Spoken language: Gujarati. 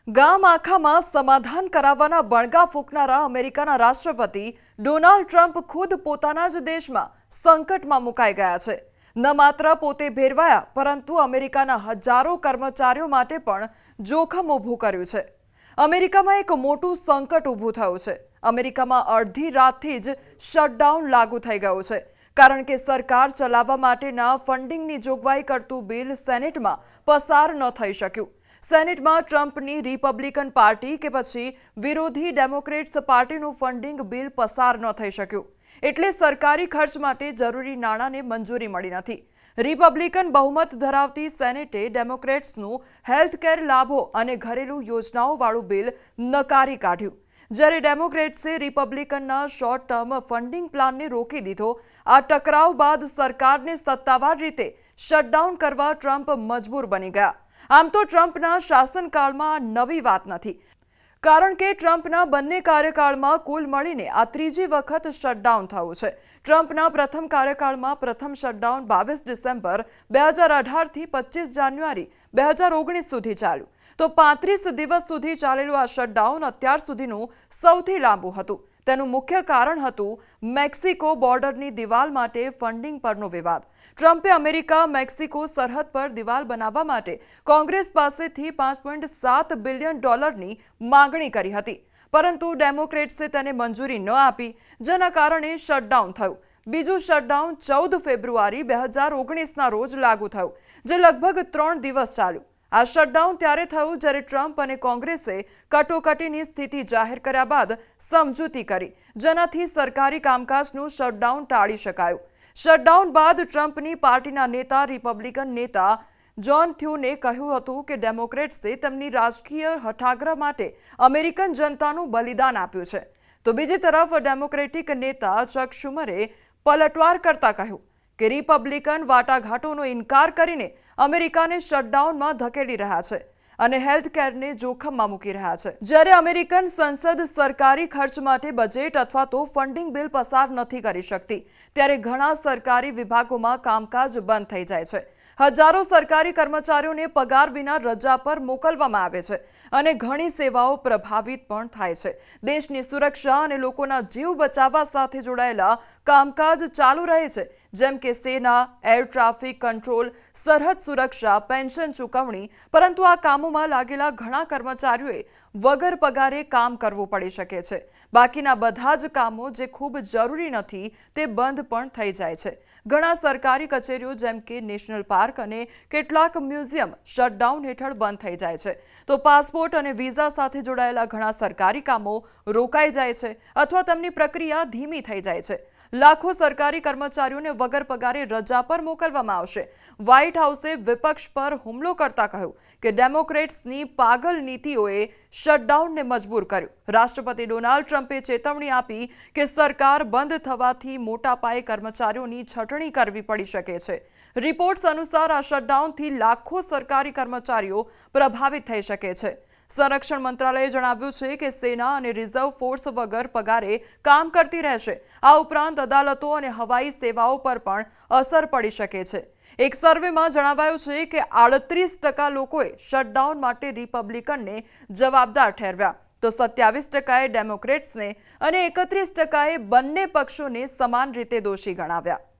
ગામ આખામાં સમાધાન કરાવવાના બણગા ફૂંકનારા અમેરિકાના રાષ્ટ્રપતિ ડોનાલ્ડ ટ્રમ્પ ખુદ પોતાના જ દેશમાં સંકટમાં મુકાઈ ગયા છે। ન માત્ર પોતે ભેરવાયા પરંતુ અમેરિકાના હજારો કર્મચારીઓ માટે પણ જોખમ ઊભું કર્યું છે। અમેરિકામાં એક મોટું સંકટ ઊભું થયું છે। અમેરિકામાં અડધી રાતથી જ શટડાઉન લાગુ થઈ ગયું છે કારણ કે સરકાર ચલાવવા માટેના ફંડિંગની જોગવાઈ કરતું બિલ સેનેટમાં પસાર ન થઈ શક્યું। સેનેટમાં ટ્રમ્પની રિપબ્લિકન પાર્ટી કે પછી વિરોધી ડેમોક્રેટ્સ પાર્ટીનું ફંડિંગ બિલ પસાર ન થઈ શક્યું એટલે સરકારી ખર્ચ માટે જરૂરી નાણાંને મંજૂરી મળી નથી। રિપબ્લિકન બહુમત ધરાવતી સેનેટે ડેમોક્રેટ્સનું હેલ્થકેર લાભો અને ઘરેલું યોજનાઓવાળું બિલ નકારી કાઢ્યું જ્યારે ડેમોક્રેટ્સે રિપબ્લિકનના શોર્ટ ટર્મ ફંડિંગ પ્લાનને રોકી દીધો। આ ટકરાવ બાદ સરકારને સત્તાવાર રીતે શટડાઉન કરવા ટ્રમ્પ મજબૂર બની ગયા। આમ તો ટ્રમ્પના શાસનકાળમાં નવી વાત નથી કારણ કે ટ્રમ્પના બંને કાર્યકાળમાં કુલ મળીને આ ત્રીજી વખત શટડાઉન થયું છે। ટ્રમ્પના પ્રથમ કાર્યકાળમાં પ્રથમ શટડાઉન 22 ડિસેમ્બર 2018 થી 25 જાન્યુઆરી 2019 સુધી ચાલ્યું તો 35 દિવસ સુધી ચાલેલું આ શટડાઉન અત્યાર સુધીનું સૌથી લાંબુ હતું। તેનું મુખ્ય કારણ હતું મેક્સિકો બોર્ડરની દિવાલ માટે ફંડિંગ પરનો વિવાદ। ટ્રમ્પે અમેરિકા મેક્સિકો સરહદ પર દિવાલ બનાવવા માટે કોંગ્રેસ પાસેથી $5.7 બિલિયન માંગણી કરી હતી પરંતુ ડેમોક્રેટ્સે તેને મંજૂરી ન આપી જેના કારણે શટડાઉન થયું। બીજું શટડાઉન 14 ફેબ્રુઆરી 2019ના રોજ લાગુ થયું જે લગભગ 3 દિવસ ચાલ્યું। આ શટડાઉન ત્યારે થયું જ્યારે ટ્રમ્પ અને કોંગ્રેસે કટોકટીની સ્થિતિ જાહેર કર્યા બાદ સમજૂતી કરી જેનાથી સરકારી કામકાજનું શટડાઉન ટાળી શકાયું। શટડાઉન બાદ ટ્રમ્પની પાર્ટીના નેતા રિપબ્લિકન નેતા જ્હોન થ્યુને કહ્યું હતું કે ડેમોક્રેટ્સે તેમની રાજકીય હઠાગ્રહ માટે અમેરિકન જનતાનું બલિદાન આપ્યું છે તો બીજી તરફ ડેમોક્રેટિક નેતા ચક શુમરે પલટવાર કરતા કહ્યું કે રિપબ્લિકન વાટાઘાટોનો ઇનકાર કરીને અમેરિકાને શટડાઉનમાં ધકેલી રહ્યા છે અને હેલ્થકેરને જોખમમાં મૂકી રહ્યા છે। જ્યારે અમેરિકન સંસદ સરકારી ખર્ચ માટે બજેટ અથવા તો ફંડિંગ બિલ પસાર નથી કરી શકતી ત્યારે ઘણા સરકારી વિભાગોમાં કામકાજ બંધ થઈ જાય છે। હજારો સરકારી કર્મચારીઓને પગાર વિના રજા પર મોકલવામાં આવે છે અને ઘણી સેવાઓ પ્રભાવિત પણ થાય છે। દેશની સુરક્ષા અને લોકોના જીવ બચાવવા સાથે જોડાયેલા કામકાજ ચાલુ રહે છે જેમ કે સેના, એર ટ્રાફિક કંટ્રોલ, સરહદ સુરક્ષા, પેન્શન ચૂકવણી પરંતુ આ કામોમાં લાગેલા ઘણા કર્મચારીઓએ વગર પગારે કામ કરવું પડી શકે છે। બાકીના બધા જ કામો જે ખૂબ જરૂરી નથી તે બંધ પણ થઈ જાય છે। ઘણા સરકારી કચેરીઓ જેમ કે નેશનલ પાર્ક અને કેટલાક મ્યુઝિયમ શટડાઉન હેઠળ બંધ થઈ જાય છે તો પાસપોર્ટ અને વિઝા સાથે જોડાયેલા ઘણા સરકારી કામો રોકાઈ જાય છે અથવા તેમની પ્રક્રિયા ધીમી થઈ જાય છે। લાખો સરકારી કર્મચારીઓને વગર પગારે રજા પર મોકલવામાં આવશે। વ્હાઇટ હાઉસે વિપક્ષ પર હુમલો કરતા કહ્યું કે ડેમોક્રેટ્સની પાગલ નીતિઓએ શટડાઉનને મજબૂર કર્યું। રાષ્ટ્રપતિ ડોનાલ્ડ ટ્રમ્પે ચેતવણી આપી કે સરકાર બંધ થવાથી મોટા પાયે કર્મચારીઓની છટણી કરવી પડી શકે છે। રિપોર્ટ્સ અનુસાર આ શટડાઉનથી લાખો સરકારી કર્મચારીઓ પ્રભાવિત થઈ શકે છે। સંરક્ષણ મંત્રાલયે જણાવ્યું છે કે સેના અને રિઝર્વ ફોર્સ વગર પગારે કામ કરતી રહેશે। આ ઉપરાંત અદાલતો અને હવાઈ સેવાઓ પર પણ અસર પડી શકે છે। એક સર્વેમાં જણાવાયું છે કે 38% લોકોએ શટડાઉન માટે રિપબ્લિકનને જવાબદાર ઠેરવ્યા તો 27%એ ડેમોક્રેટ્સને અને 31%એ બંને પક્ષોને સમાન રીતે દોષી ગણાવ્યા।